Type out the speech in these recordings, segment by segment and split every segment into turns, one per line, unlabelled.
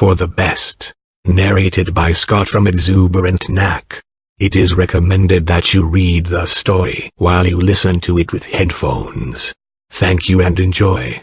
for the best. Narrated by Scott from Exuberant Knack. It is recommended that you read the story while you listen to it with headphones. Thank you and enjoy.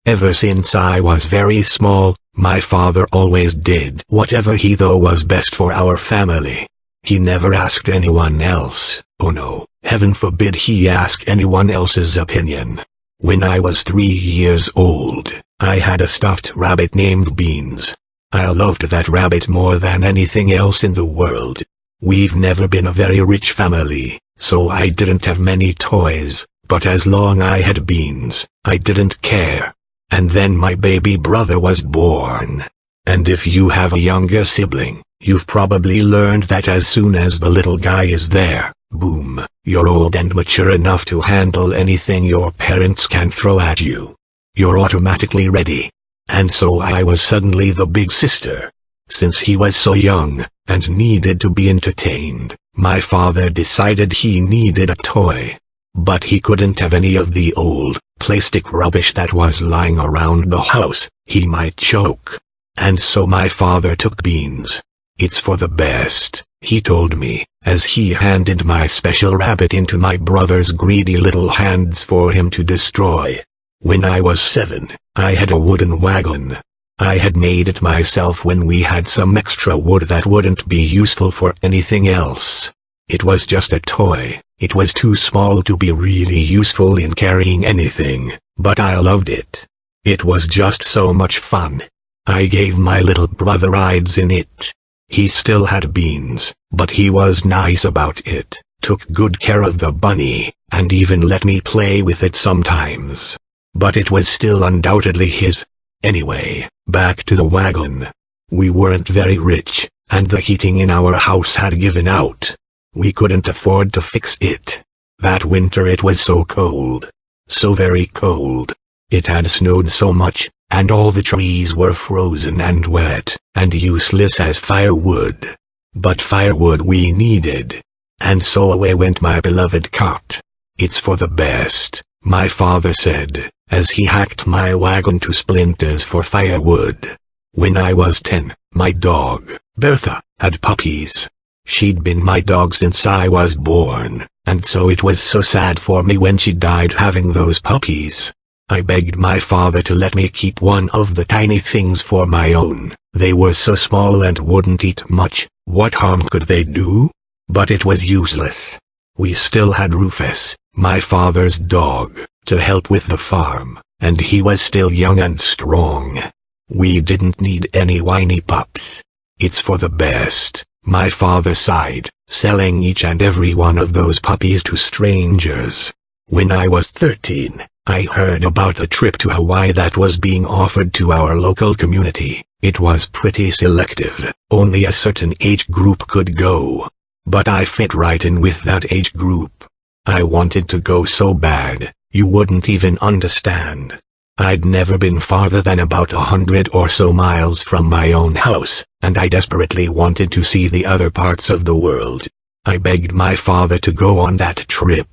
Ever since I was very small, my father always did whatever he thought was best for our family. He never asked anyone else. Oh no, heaven forbid he ask anyone else's opinion. When I was 3 years old, I had a stuffed rabbit named Beans. I loved that rabbit more than anything else in the world. We've never been a very rich family, so I didn't have many toys, but as long as I had Beans, I didn't care. And then my baby brother was born. And if you have a younger sibling, you've probably learned that as soon as the little guy is there, boom, you're old and mature enough to handle anything your parents can throw at you. You're automatically ready. And so I was suddenly the big sister. Since he was so young, and needed to be entertained, my father decided he needed a toy. But he couldn't have any of the old, plastic rubbish that was lying around the house, he might choke. And so my father took Beans. It's for the best, he told me, as he handed my special rabbit into my brother's greedy little hands for him to destroy. When I was 7, I had a wooden wagon. I had made it myself when we had some extra wood that wouldn't be useful for anything else. It was just a toy. It was too small to be really useful in carrying anything, but I loved it. It was just so much fun. I gave my little brother rides in it. He still had Beans, but he was nice about it, took good care of the bunny, and even let me play with it sometimes. But it was still undoubtedly his. Anyway, back to the wagon. We weren't very rich, and the heating in our house had given out. We couldn't afford to fix it. That winter it was so cold. So very cold. It had snowed so much, and all the trees were frozen and wet, and useless as firewood. But firewood we needed. And so away went my beloved cot. It's for the best, my father said, as he hacked my wagon to splinters for firewood. When I was 10, my dog, Bertha, had puppies. She'd been my dog since I was born, and so it was so sad for me when she died having those puppies. I begged my father to let me keep one of the tiny things for my own. They were so small and wouldn't eat much, what harm could they do? But it was useless. We still had Rufus, my father's dog, to help with the farm, and he was still young and strong. We didn't need any whiny pups. It's for the best, my father sighed, selling each and every one of those puppies to strangers. When I was 13, I heard about a trip to Hawaii that was being offered to our local community. It was pretty selective, only a certain age group could go. But I fit right in with that age group. I wanted to go so bad, you wouldn't even understand. I'd never been farther than about 100 or so miles from my own house, and I desperately wanted to see the other parts of the world. I begged my father to go on that trip.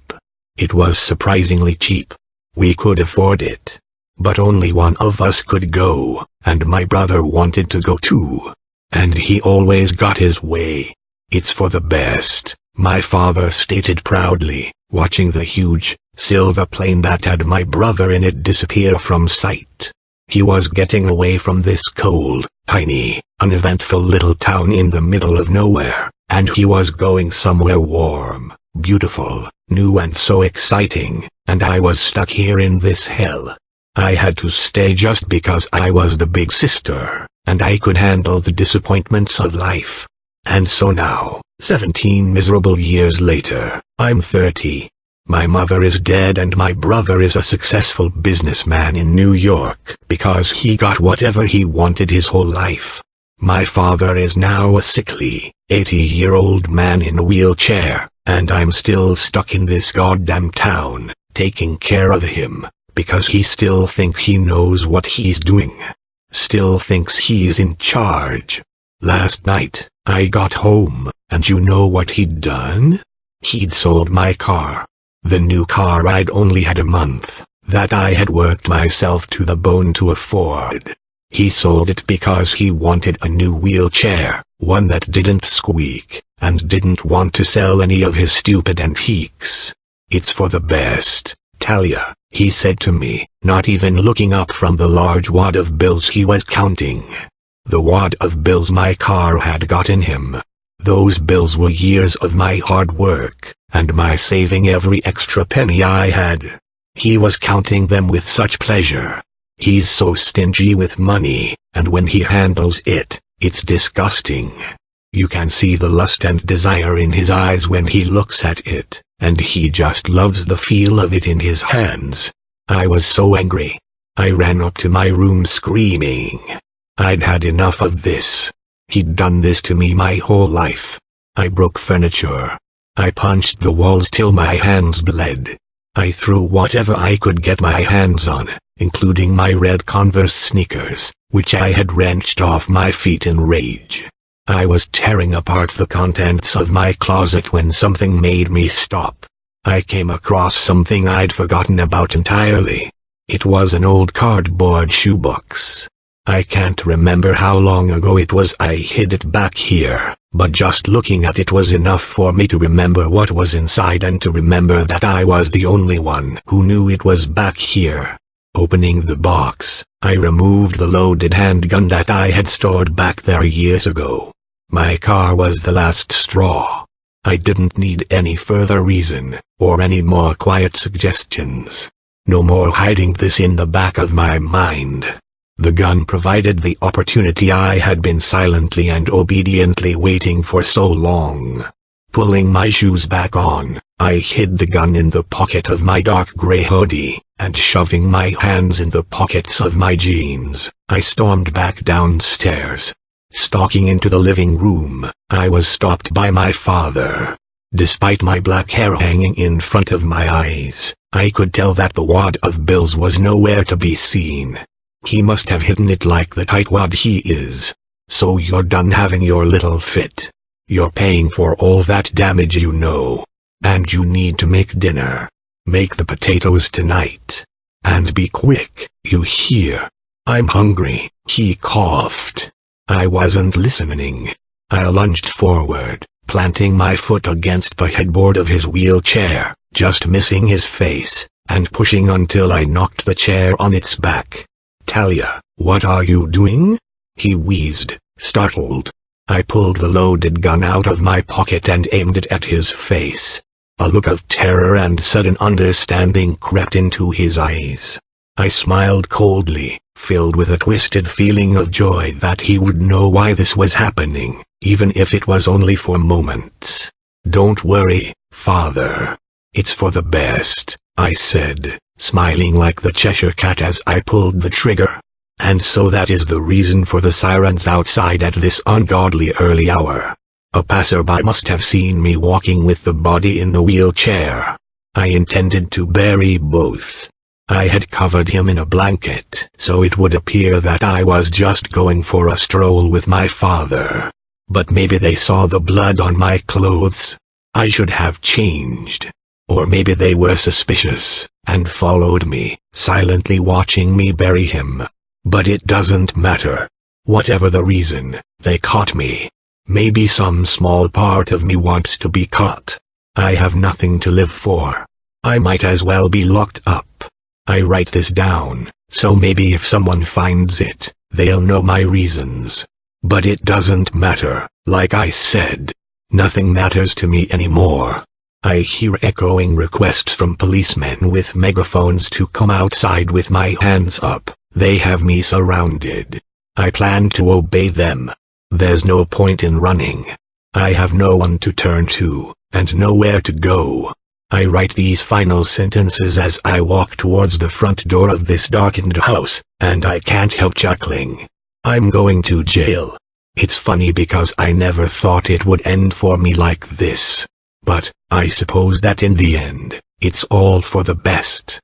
It was surprisingly cheap. We could afford it. But only one of us could go, and my brother wanted to go too. And he always got his way. It's for the best, my father stated proudly, watching the huge, silver plane that had my brother in it disappear from sight. He was getting away from this cold, tiny, uneventful little town in the middle of nowhere, and he was going somewhere warm, beautiful, new and so exciting, and I was stuck here in this hell. I had to stay just because I was the big sister, and I could handle the disappointments of life. And so now, 17 miserable years later, I'm 30. My mother is dead and my brother is a successful businessman in New York because he got whatever he wanted his whole life. My father is now a sickly, 80-year-old man in a wheelchair, and I'm still stuck in this goddamn town, taking care of him, because he still thinks he knows what he's doing. Still thinks he's in charge. Last night, I got home, and you know what he'd done? He'd sold my car. The new car I'd only had a month. that I had worked myself to the bone to afford. He sold it because he wanted a new wheelchair, one that didn't squeak, and didn't want to sell any of his stupid antiques. "It's for the best, Talia," he said to me, not even looking up from the large wad of bills he was counting. The wad of bills my car had gotten him. Those bills were years of my hard work, and my saving every extra penny I had. He was counting them with such pleasure. He's so stingy with money, and when he handles it, it's disgusting. You can see the lust and desire in his eyes when he looks at it, and he just loves the feel of it in his hands. I was so angry. I ran up to my room screaming. I'd had enough of this. He'd done this to me my whole life. I broke furniture. I punched the walls till my hands bled. I threw whatever I could get my hands on, including my red Converse sneakers, which I had wrenched off my feet in rage. I was tearing apart the contents of my closet when something made me stop. I came across something I'd forgotten about entirely. It was an old cardboard shoebox. I can't remember how long ago it was I hid it back here, but just looking at it was enough for me to remember what was inside and to remember that I was the only one who knew it was back here. Opening the box, I removed the loaded handgun that I had stored back there years ago. My car was the last straw. I didn't need any further reason, or any more quiet suggestions. No more hiding this in the back of my mind. The gun provided the opportunity I had been silently and obediently waiting for so long. Pulling my shoes back on, I hid the gun in the pocket of my dark gray hoodie, and shoving my hands in the pockets of my jeans, I stormed back downstairs. Stalking into the living room, I was stopped by my father. Despite my black hair hanging in front of my eyes, I could tell that the wad of bills was nowhere to be seen. He must have hidden it like the tightwad he is. "So you're done having your little fit. You're paying for all that damage, you know. And you need to make dinner. Make the potatoes tonight. And be quick, you hear? I'm hungry," he coughed. I wasn't listening. I lunged forward, planting my foot against the headboard of his wheelchair, just missing his face, and pushing until I knocked the chair on its back. "Talia, what are you doing?" he wheezed, startled. I pulled the loaded gun out of my pocket and aimed it at his face. A look of terror and sudden understanding crept into his eyes. I smiled coldly, filled with a twisted feeling of joy that he would know why this was happening, even if it was only for moments. "Don't worry, Father. It's for the best," I said, smiling like the Cheshire Cat as I pulled the trigger. "And so that is the reason for the sirens outside at this ungodly early hour. A passerby must have seen me walking with the body in the wheelchair. I intended to bury both. I had covered him in a blanket so it would appear that I was just going for a stroll with my father. But maybe they saw the blood on my clothes. I should have changed. Or maybe they were suspicious, and followed me, silently watching me bury him. But it doesn't matter. Whatever the reason, they caught me. Maybe some small part of me wants to be caught. I have nothing to live for. I might as well be locked up. I write this down, so maybe if someone finds it, they'll know my reasons. But it doesn't matter, like I said. Nothing matters to me anymore. I hear echoing requests from policemen with megaphones to come outside with my hands up. They have me surrounded. I plan to obey them. There's no point in running. I have no one to turn to, and nowhere to go. I write these final sentences as I walk towards the front door of this darkened house, and I can't help chuckling. I'm going to jail. It's funny because I never thought it would end for me like this. But, I suppose that in the end, it's all for the best.